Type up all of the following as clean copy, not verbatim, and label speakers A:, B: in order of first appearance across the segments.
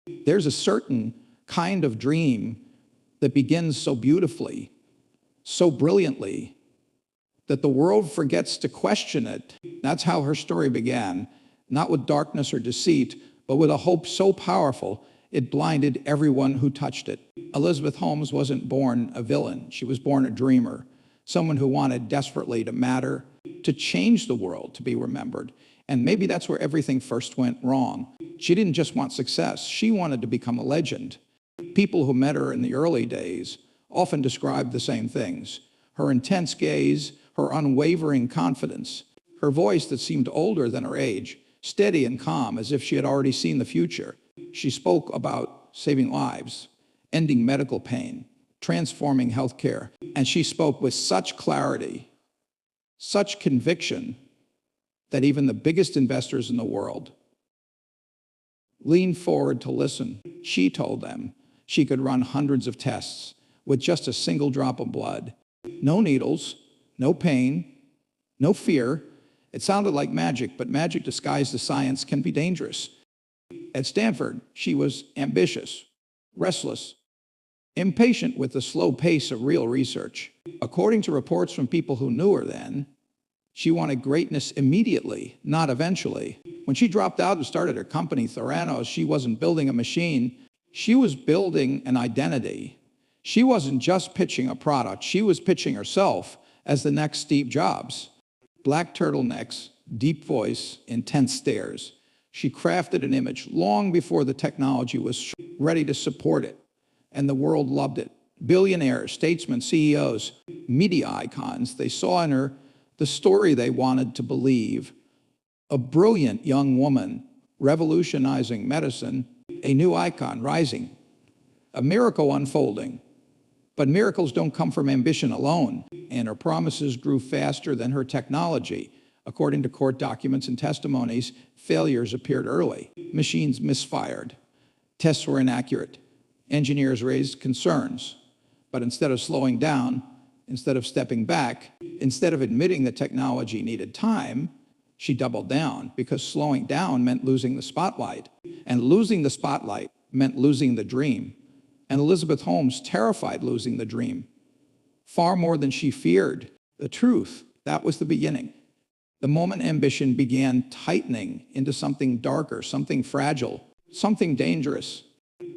A: There's a certain kind of dream that begins so beautifully, so brilliantly, that the world forgets to question it. That's how her story began, not with darkness or deceit, but with a hope so powerful it blinded everyone who touched it. Elizabeth Holmes wasn't born a villain. She was born a dreamer, someone who wanted desperately to matter, to change the world, to be remembered. And maybe that's where everything first went wrong. She didn't just want success. She wanted to become a legend. People who met her in the early days often described the same things. Her intense gaze, her unwavering confidence, her voice that seemed older than her age, steady and calm as if she had already seen the future. She spoke about saving lives, ending medical pain, transforming healthcare, and she spoke with such clarity, such conviction, that even the biggest investors in the world leaned forward to listen. She told them she could run hundreds of tests with just a single drop of blood. No needles, no pain, no fear. It sounded like magic, but magic disguised as science can be dangerous. At Stanford, she was ambitious, restless, impatient with the slow pace of real research. According to reports from people who knew her then, she wanted greatness immediately, not eventually. When she dropped out and started her company, Theranos, she wasn't building a machine. She was building an identity. She wasn't just pitching a product. She was pitching herself as the next Steve Jobs. Black turtlenecks, deep voice, intense stares. She crafted an image long before the technology was ready to support it, and the world loved it. Billionaires, statesmen, CEOs, media icons, they saw in her the story they wanted to believe. A brilliant young woman revolutionizing medicine, a new icon rising, a miracle unfolding. But miracles don't come from ambition alone, and her promises grew faster than her technology. According to court documents and testimonies, failures appeared early. Machines misfired. Tests were inaccurate. Engineers raised concerns. But instead of slowing down, instead of stepping back, instead of admitting that technology needed time, she doubled down, because slowing down meant losing the spotlight. And losing the spotlight meant losing the dream. And Elizabeth Holmes terrified losing the dream, far more than she feared the truth. That was the beginning. The moment ambition began tightening into something darker, something fragile, something dangerous.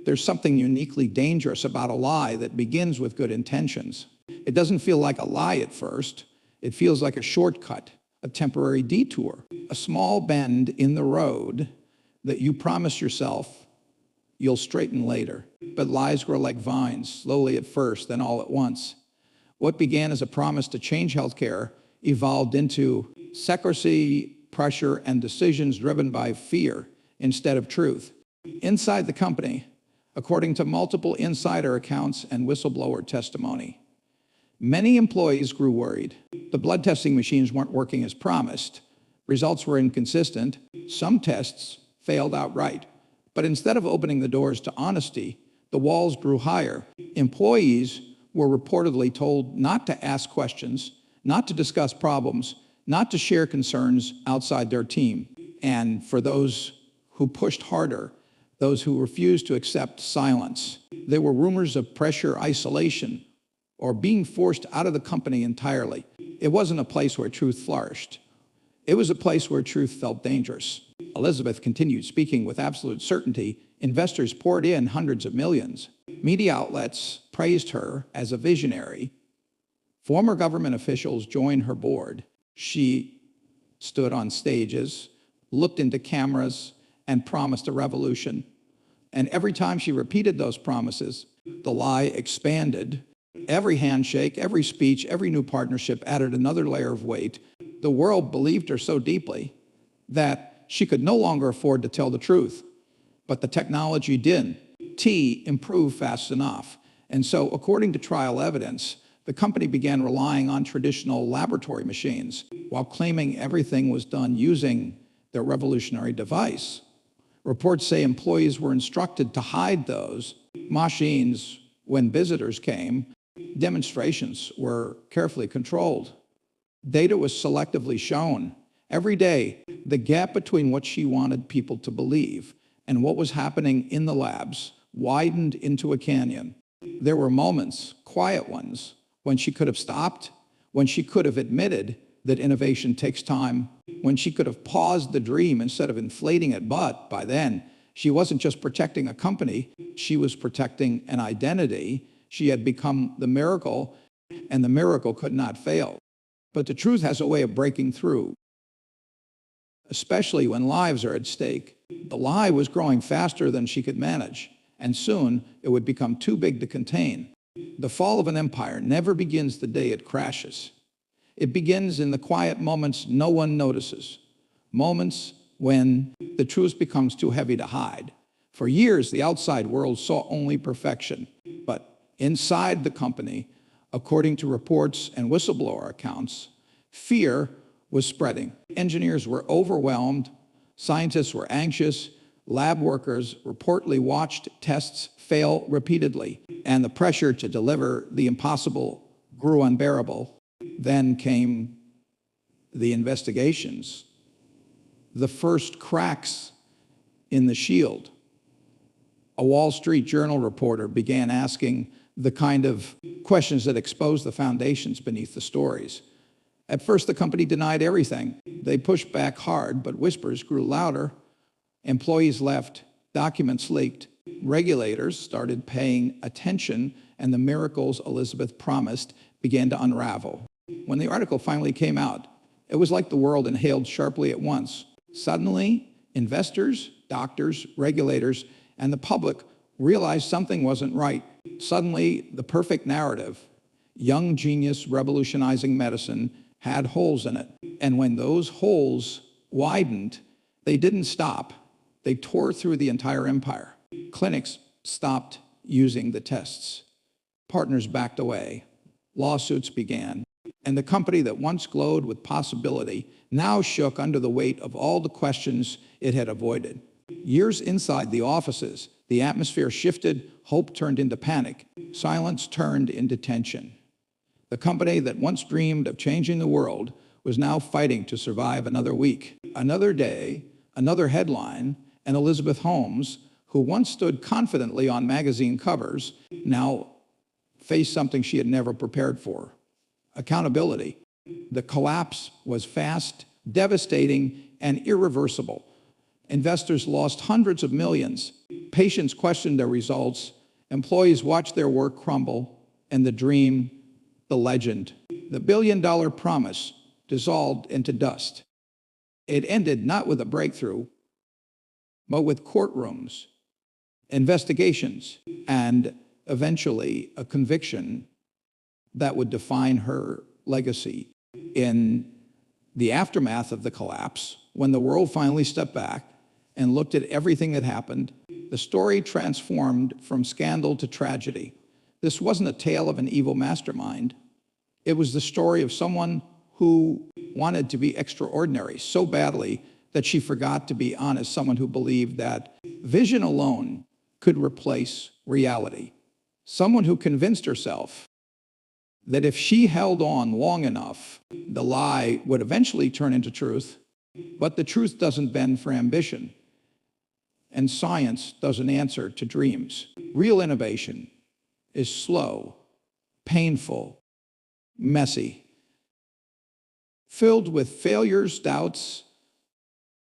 A: There's something uniquely dangerous about a lie that begins with good intentions. It doesn't feel like a lie at first. It feels like a shortcut, a temporary detour, a small bend in the road that you promise yourself you'll straighten later. But lies grow like vines, slowly at first, then all at once. What began as a promise to change healthcare evolved into secrecy, pressure, and decisions driven by fear instead of truth. Inside the company, according to multiple insider accounts and whistleblower testimony, many employees grew worried. The blood testing machines weren't working as promised. Results were inconsistent. Some tests failed outright. But instead of opening the doors to honesty, the walls grew higher. Employees were reportedly told not to ask questions, not to discuss problems, not to share concerns outside their team. And for those who pushed harder, those who refused to accept silence, there were rumors of pressure, isolation, or being forced out of the company entirely. It wasn't a place where truth flourished. It was a place where truth felt dangerous. Elizabeth continued speaking with absolute certainty. Investors poured in hundreds of millions. Media outlets praised her as a visionary. Former government officials joined her board. She stood on stages, looked into cameras, and promised a revolution. And every time she repeated those promises, the lie expanded. Every handshake, every speech, every new partnership added another layer of weight. The world believed her so deeply that she could no longer afford to tell the truth. But the technology did. T improved fast enough. And so, according to trial evidence, the company began relying on traditional laboratory machines while claiming everything was done using their revolutionary device. Reports say employees were instructed to hide those machines when visitors came. Demonstrations were carefully controlled. Data was selectively shown. Every day, the gap between what she wanted people to believe and what was happening in the labs widened into a canyon. There were moments, quiet ones, when she could have stopped, when she could have admitted that innovation takes time, when she could have paused the dream instead of inflating it. But by then, she wasn't just protecting a company, she was protecting an identity. She had become the miracle, and the miracle could not fail. But the truth has a way of breaking through, especially when lives are at stake. The lie was growing faster than she could manage, and soon it would become too big to contain. The fall of an empire never begins the day it crashes. It begins in the quiet moments no one notices, moments when the truth becomes too heavy to hide. For years, the outside world saw only perfection, but inside the company, according to reports and whistleblower accounts, fear was spreading. Engineers were overwhelmed, scientists were anxious, lab workers reportedly watched tests fail repeatedly, and the pressure to deliver the impossible grew unbearable. Then came the investigations, the first cracks in the shield. A Wall Street Journal reporter began asking the kind of questions that exposed the foundations beneath the stories. At first, the company denied everything. They pushed back hard, but whispers grew louder. Employees left, documents leaked, regulators started paying attention, and the miracles Elizabeth promised began to unravel. When the article finally came out, it was like the world inhaled sharply at once. Suddenly, investors, doctors, regulators, and the public realized something wasn't right. Suddenly, the perfect narrative, young genius revolutionizing medicine, had holes in it. And when those holes widened, they didn't stop. They tore through the entire empire. Clinics stopped using the tests. Partners backed away. Lawsuits began. And the company that once glowed with possibility now shook under the weight of all the questions it had avoided. Years inside the offices, the atmosphere shifted, hope turned into panic, silence turned into tension. The company that once dreamed of changing the world was now fighting to survive another week, another day, another headline, and Elizabeth Holmes, who once stood confidently on magazine covers, now faced something she had never prepared for: accountability. The collapse was fast, devastating, and irreversible. Investors lost hundreds of millions. Patients questioned their results. Employees watched their work crumble, and the dream, the legend, the billion-dollar promise dissolved into dust. It ended not with a breakthrough, but with courtrooms, investigations, and eventually a conviction that would define her legacy. In the aftermath of the collapse, when the world finally stepped back and looked at everything that happened, the story transformed from scandal to tragedy. This wasn't a tale of an evil mastermind. It was the story of someone who wanted to be extraordinary so badly that she forgot to be honest, someone who believed that vision alone could replace reality, someone who convinced herself that if she held on long enough, the lie would eventually turn into truth. But the truth doesn't bend for ambition, and science doesn't answer to dreams. Real innovation is slow, painful, messy, filled with failures, doubts,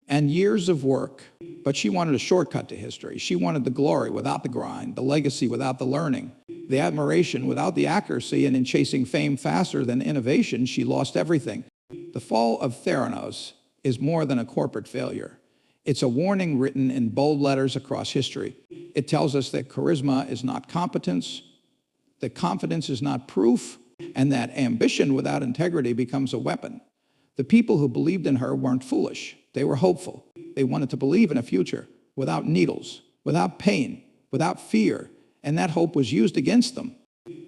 A: and years of work. But she wanted a shortcut to history. She wanted the glory without the grind, the legacy without the learning, the admiration without the accuracy, and in chasing fame faster than innovation, she lost everything. The fall of Theranos is more than a corporate failure. It's a warning written in bold letters across history. It tells us that charisma is not competence, that confidence is not proof, and that ambition without integrity becomes a weapon. The people who believed in her weren't foolish. They were hopeful. They wanted to believe in a future without needles, without pain, without fear, and that hope was used against them.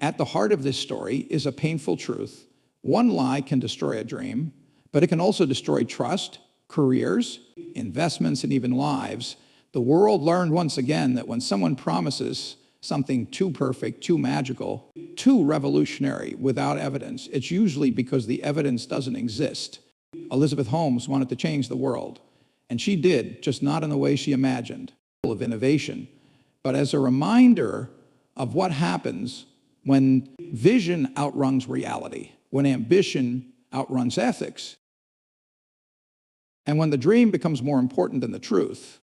A: At the heart of this story is a painful truth. One lie can destroy a dream, but it can also destroy trust, careers, investments, and even lives. The world learned once again that when someone promises something too perfect, too magical, too revolutionary without evidence, it's usually because the evidence doesn't exist. Elizabeth Holmes wanted to change the world, and she did, just not in the way she imagined. of innovation, but as a reminder of what happens when vision outruns reality, when ambition outruns ethics, and when the dream becomes more important than the truth.